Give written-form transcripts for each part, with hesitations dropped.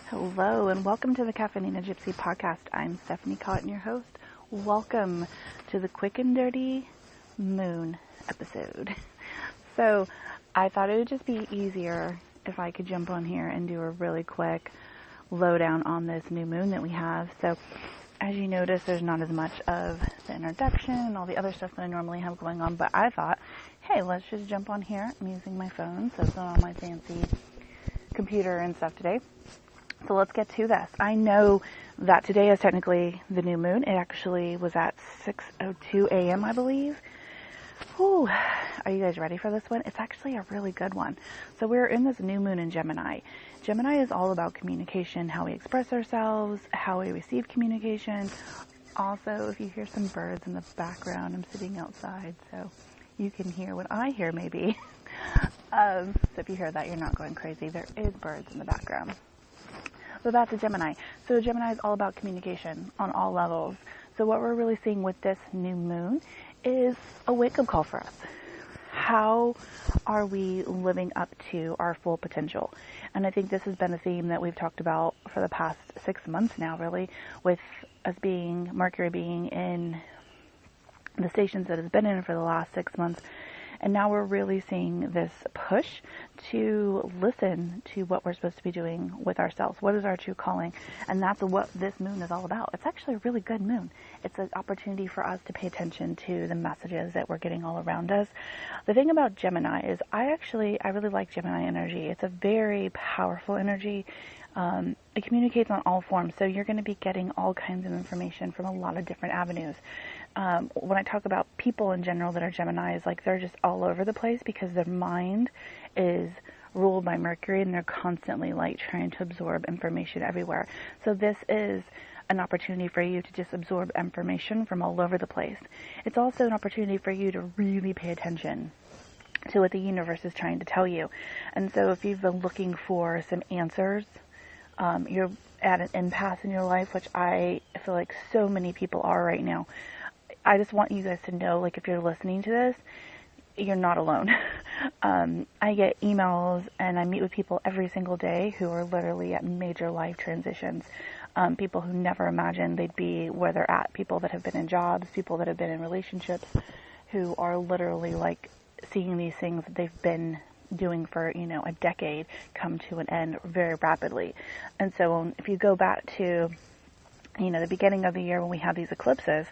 Hello and welcome to the Caffeinated Gypsy podcast. I'm Stephanie Cotton, your host. Welcome to the quick and dirty moon episode. So I thought it would just be easier if I could jump on here and do a really quick lowdown on this new moon that we have. So as you notice, there's not as much of the introduction and all the other stuff that I normally have going on, but I thought, hey, let's just jump on here. I'm using my phone, so it's not on my fancy computer and stuff today. So let's get to this. I know that today is technically the new moon. It actually was at 6:02 a.m., I believe. Whew. Are you guys ready for this one? It's actually a really good one. So we're in this new moon in Gemini. Gemini is all about communication, how we express ourselves, how we receive communication. Also, if you hear some birds in the background, I'm sitting outside, so you can hear what I hear maybe. So if you hear that, you're not going crazy. There is birds in the background. So back to Gemini. So Gemini is all about communication on all levels. So what we're really seeing with this new moon is a wake-up call for us. How are we living up to our full potential? And I think this has been a theme that we've talked about for the past 6 months now, really, with us being, Mercury being in the stations that it's been in for the last 6 months. And now we're really seeing this push to listen to what we're supposed to be doing with ourselves. What is our true calling? And that's what this moon is all about. It's actually a really good moon. It's an opportunity for us to pay attention to the messages that we're getting all around us. The thing about Gemini is I really like Gemini energy. It's a very powerful energy. It communicates on all forms, so you're going to be getting all kinds of information from a lot of different avenues. When I talk about people in general that are Geminis, like they're just all over the place because their mind is ruled by Mercury and they're constantly like trying to absorb information everywhere. So this is an opportunity for you to just absorb information from all over the place. It's also an opportunity for you to really pay attention to what the universe is trying to tell you. And so if you've been looking for some answers, you're at an impasse in your life, which I feel like so many people are right now. I just want you guys to know, like, if you're listening to this, you're not alone. I get emails and I meet with people every single day who are literally at major life transitions. People who never imagined they'd be where they're at. People that have been in jobs, people that have been in relationships, who are literally like seeing these things that they've been doing for, a decade come to an end very rapidly. And so if you go back to, the beginning of the year when we had these eclipses,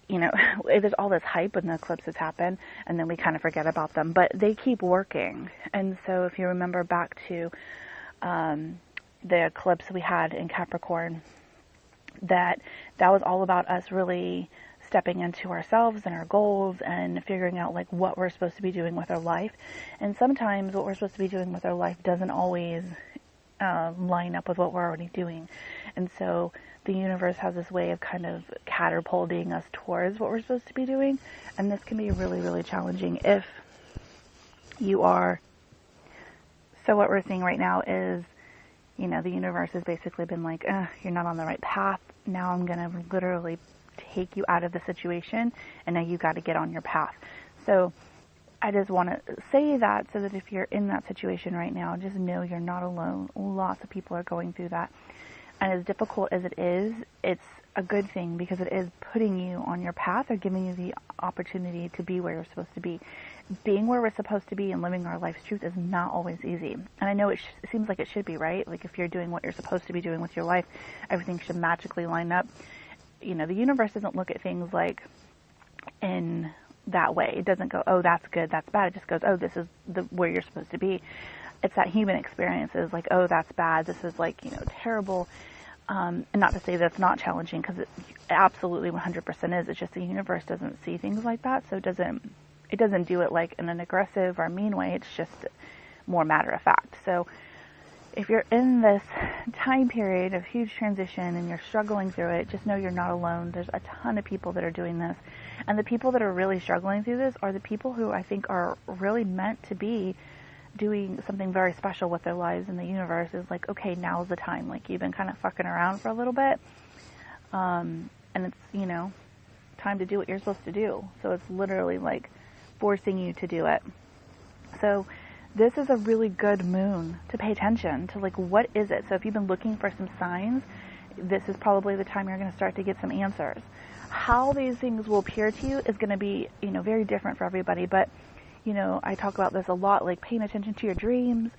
there's all this hype when the eclipses happen, and then we kind of forget about them, but they keep working. And so if you remember back to the eclipse we had in Capricorn, that was all about us really stepping into ourselves and our goals and figuring out like what we're supposed to be doing with our life. And sometimes what we're supposed to be doing with our life doesn't always line up with what we're already doing. And so the universe has this way of kind of catapulting us towards what we're supposed to be doing. And this can be really, really challenging if you are. So what we're seeing right now is, the universe has basically been like, you're not on the right path. Now I'm going to literally take you out of the situation, and now you got to get on your path. So I just want to say that so that if you're in that situation right now, just know you're not alone. Lots of people are going through that. And as difficult as it is, it's a good thing because it is putting you on your path or giving you the opportunity to be where you're supposed to be. Being where we're supposed to be and living our life's truth is not always easy. And I know it seems like it should be, right? Like if you're doing what you're supposed to be doing with your life, everything should magically line up. The universe doesn't look at things like in that way. It doesn't go, oh, that's good, that's bad. It just goes, oh, this is where you're supposed to be. It's that human experience is like, oh, that's bad. This is like, terrible. And not to say that's not challenging, because it absolutely 100% is. It's just the universe doesn't see things like that. So it doesn't do it like in an aggressive or mean way. It's just more matter of fact. So if you're in this time period of huge transition and you're struggling through it, just know you're not alone. There's a ton of people that are doing this. And the people that are really struggling through this are the people who I think are really meant to be doing something very special with their lives. And the universe is like, okay, now's the time. Like, you've been kind of fucking around for a little bit. And it's, time to do what you're supposed to do. So it's literally like forcing you to do it. So this is a really good moon to pay attention to, like, what is it? So if you've been looking for some signs, this is probably the time you're going to start to get some answers. How these things will appear to you is going to be, very different for everybody. But, I talk about this a lot, like paying attention to your dreams.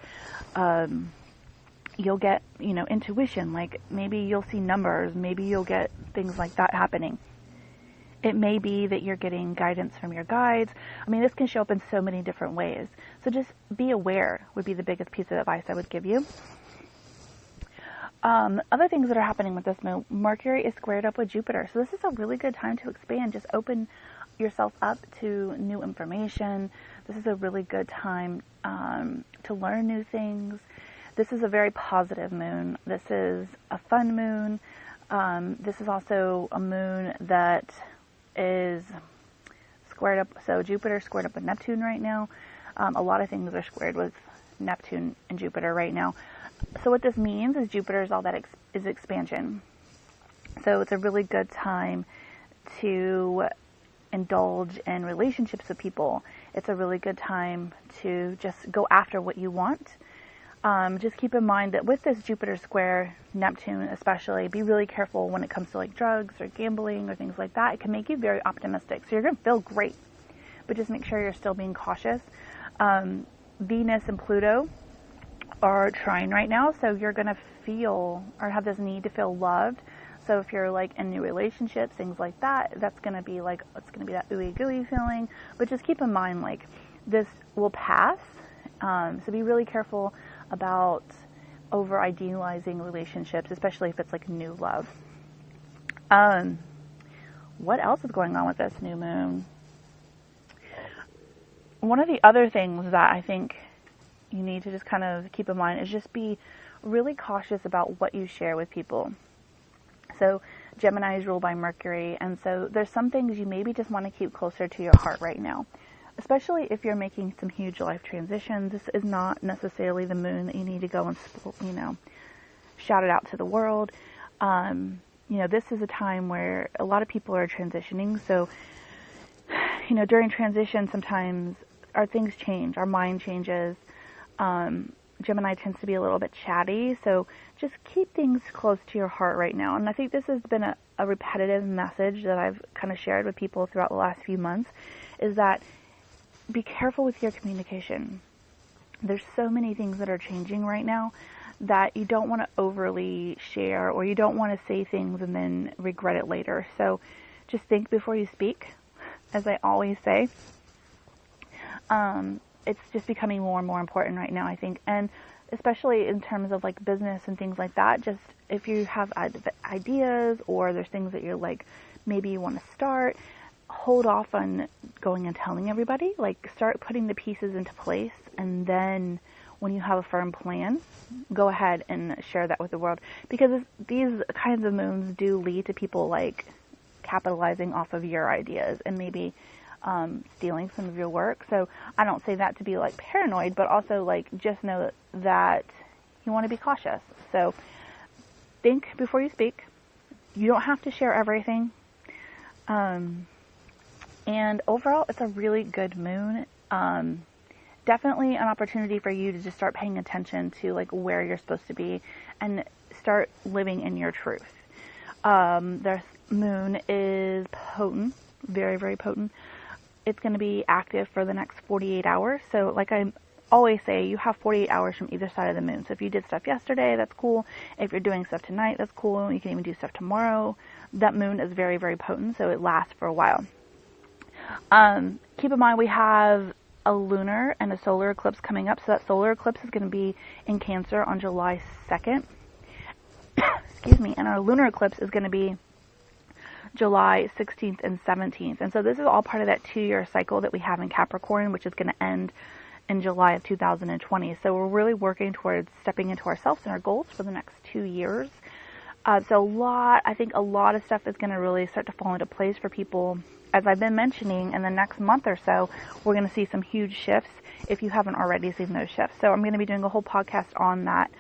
You'll get, intuition, like maybe you'll see numbers, maybe you'll get things like that happening. It may be that you're getting guidance from your guides. I mean, this can show up in so many different ways. So just be aware would be the biggest piece of advice I would give you. Other things that are happening with this moon, Mercury is squared up with Jupiter. So this is a really good time to expand. Just open yourself up to new information. This is a really good time to learn new things. This is a very positive moon. This is a fun moon. This is also a moon that is squared up. So Jupiter squared up with Neptune right now. A lot of things are squared with Neptune and Jupiter right now. So what this means is Jupiter is all that is expansion. So it's a really good time to indulge in relationships with people. It's a really good time to just go after what you want. Just keep in mind that with this Jupiter square, Neptune especially, be really careful when it comes to like drugs or gambling or things like that. It can make you very optimistic. So you're going to feel great, but just make sure you're still being cautious. Venus and Pluto are trine right now, so you're going to feel or have this need to feel loved. So if you're like in new relationships, things like that, that's going to be like, it's going to be that ooey gooey feeling. But just keep in mind, like, this will pass. So be really careful about over idealizing relationships, especially if it's like new love. What else is going on with this new moon? One of the other things that I think you need to just kind of keep in mind is just be really cautious about what you share with people. So Gemini is ruled by Mercury, and so there's some things you maybe just want to keep closer to your heart right now, especially if you're making some huge life transitions. This is not necessarily the moon that you need to go and, shout it out to the world. This is a time where a lot of people are transitioning. So, during transition, sometimes our things change, our mind changes. Gemini tends to be a little bit chatty, so just keep things close to your heart right now. And I think this has been a repetitive message that I've kind of shared with people throughout the last few months, is that be careful with your communication. There's so many things that are changing right now that you don't want to overly share, or you don't want to say things and then regret it later. So just think before you speak, as I always say. It's just becoming more and more important right now, I think. And especially in terms of like business and things like that, just if you have ideas or there's things that you're like, maybe you want to start, hold off on going and telling everybody. Like, start putting the pieces into place, and then when you have a firm plan, go ahead and share that with the world. Because these kinds of moons do lead to people like capitalizing off of your ideas and maybe stealing some of your work. So I don't say that to be like paranoid, but also like just know that you want to be cautious. So think before you speak. You don't have to share everything. And overall, it's a really good moon. Definitely an opportunity for you to just start paying attention to like where you're supposed to be and start living in your truth. The moon is potent, very, very potent. It's going to be active for the next 48 hours. So like I always say, you have 48 hours from either side of the moon. So if you did stuff yesterday, that's cool. If you're doing stuff tonight, that's cool. You can even do stuff tomorrow. That moon is very, very potent, so it lasts for a while. Keep in mind, we have a lunar and a solar eclipse coming up. So that solar eclipse is going to be in Cancer on July 2nd. Excuse me. And our lunar eclipse is going to be July 16th and 17th. And so this is all part of that 2-year cycle that we have in Capricorn, which is going to end in July of 2020. So we're really working towards stepping into ourselves and our goals for the next 2 years. So I think a lot of stuff is going to really start to fall into place for people. As I've been mentioning, in the next month or so, we're going to see some huge shifts if you haven't already seen those shifts. So I'm going to be doing a whole podcast on that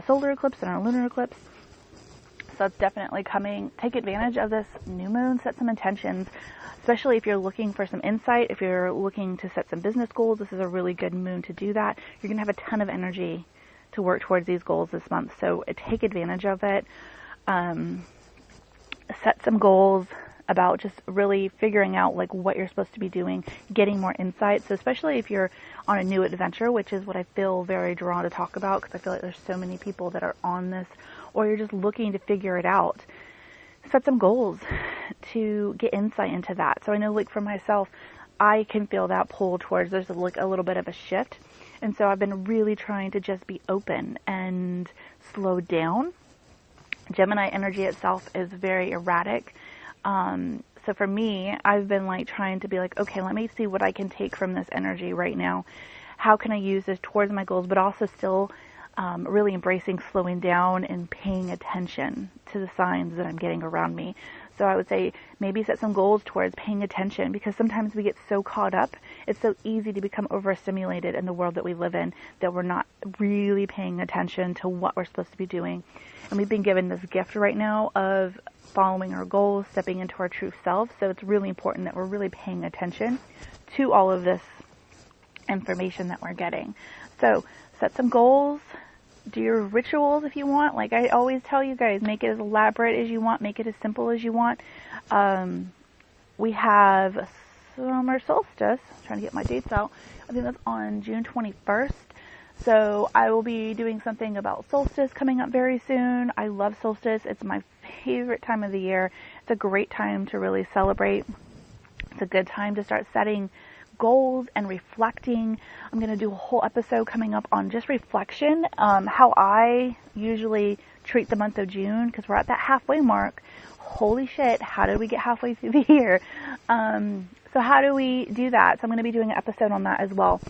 solar eclipse and our lunar eclipse. So it's definitely coming. Take advantage of this new moon, set some intentions, especially if you're looking for some insight, if you're looking to set some business goals. This is a really good moon to do that. You're going to have a ton of energy to work towards these goals this month. So take advantage of it. Set some goals about just really figuring out like what you're supposed to be doing, getting more insight. So especially if you're on a new adventure, which is what I feel very drawn to talk about, because I feel like there's so many people that are on this, or you're just looking to figure it out. Set some goals to get insight into that. So I know, like for myself, I can feel that pull towards there's a little bit of a shift. And so I've been really trying to just be open and slow down. Gemini energy itself is very erratic. So for me, I've been like trying to be like, okay, let me see what I can take from this energy right now. How can I use this towards my goals, but also still really embracing slowing down and paying attention to the signs that I'm getting around me. So I would say maybe set some goals towards paying attention, because sometimes we get so caught up. It's so easy to become overstimulated in the world that we live in that we're not really paying attention to what we're supposed to be doing. And we've been given this gift right now of following our goals, stepping into our true self. So it's really important that we're really paying attention to all of this information that we're getting. So set some goals. Do your rituals if you want. Like I always tell you guys, make it as elaborate as you want, make it as simple as you want. We have summer solstice. I'm trying to get my dates out. I think that's on June 21st. So I will be doing something about solstice coming up very soon. I love solstice. It's my favorite time of the year. It's a great time to really celebrate. It's a good time to start setting goals and reflecting. I'm going to do a whole episode coming up on just reflection, how I usually treat the month of June, because we're at that halfway mark. Holy shit, how did we get halfway through the year? So how do we do that? So I'm going to be doing an episode on that as well.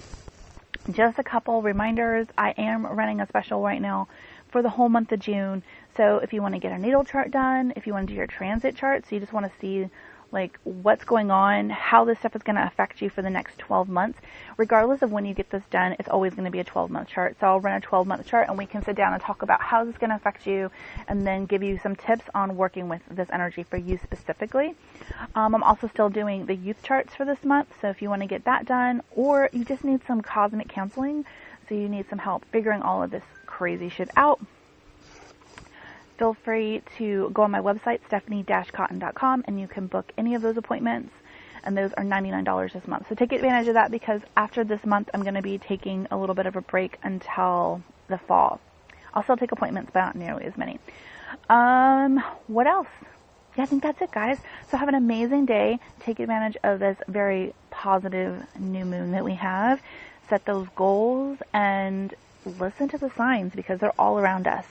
Just a couple reminders. I am running a special right now for the whole month of June. So if you want to get a natal chart done, if you want to do your transit chart, so you just want to see like what's going on, how this stuff is going to affect you for the next 12 months. Regardless of when you get this done, it's always going to be a 12-month chart. So I'll run a 12-month chart and we can sit down and talk about how this is going to affect you and then give you some tips on working with this energy for you specifically. I'm also still doing the youth charts for this month. So if you want to get that done, or you just need some cosmic counseling, so you need some help figuring all of this crazy shit out, feel free to go on my website, stephanie-cotton.com, and you can book any of those appointments, and those are $99 this month. So take advantage of that, because after this month, I'm going to be taking a little bit of a break until the fall. I'll still take appointments, but not nearly as many. What else? Yeah, I think that's it, guys. So have an amazing day. Take advantage of this very positive new moon that we have. Set those goals and listen to the signs, because they're all around us.